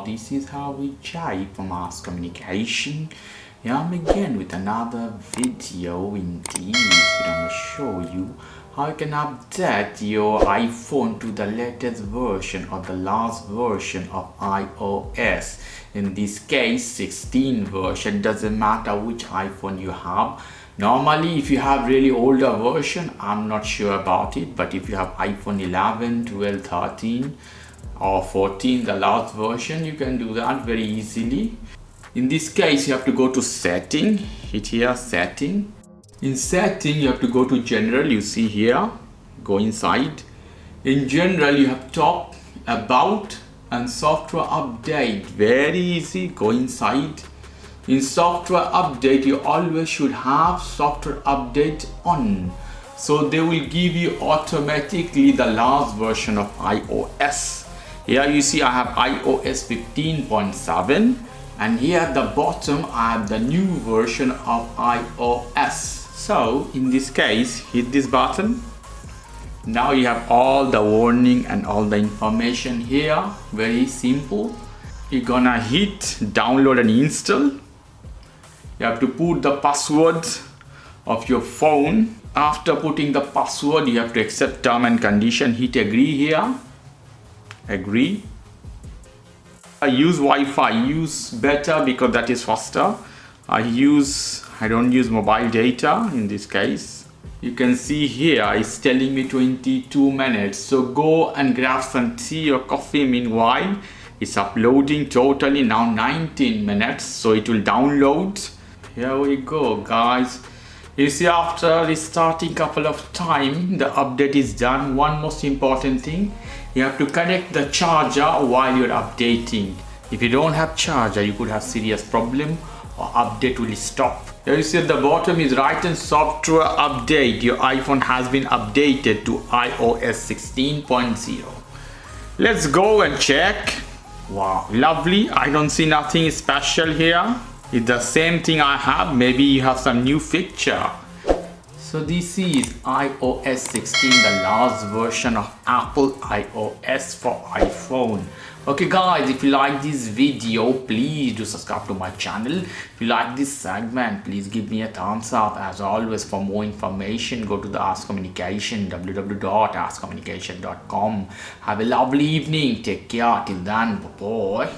this is Harvey Chai from Ask Communication. Here I'm again with another video. In this video, I'm going to show you how you can update your iPhone to the latest version or the last version of iOS. In this case, 16 version. Doesn't matter which iPhone you have. Normally, if you have really older version, I'm not sure about it, but if you have iPhone 11, 12, 13 or 14, the last version, you can do that very easily. In this case, you have to go to setting, hit here setting. In setting, you have to go to general, you see here, go inside. In general, you have top, about and software update. Very easy, go inside. In software update, you always should have software update on. So they will give you automatically the last version of iOS. Here you see I have iOS 15.7 and here at the bottom I have the new version of iOS. So in this case, hit this button. Now you have all the warning and all the information here. Very simple. You're gonna hit download and install. You have to put the password of your phone. After putting the password, you have to accept term and condition. Hit agree here. Agree. I use Wi-Fi. Use better because that is faster. I don't use mobile data in this case. You can see here it's telling me 22 minutes. So go and grab some tea or coffee meanwhile. It's uploading totally now 19 minutes. So it will download. Here we go, guys. You see, after restarting couple of times, the update is done. One most important thing, you have to connect the charger while you're updating. If you don't have charger, you could have serious problem or update will stop. Here you see at the bottom is written software update. Your iPhone has been updated to iOS 16.0. Let's go and check. Wow, lovely. I don't see nothing special here. It's the same thing I have. Maybe you have some new feature. So this is iOS 16, the last version of Apple iOS for iPhone. Okay guys, if you like this video, please do subscribe to my channel. If you like this segment, please give me a thumbs up. As always, for more information, go to the Ask Communication, www.askcommunication.com. Have a lovely evening. Take care. Till then, bye-bye.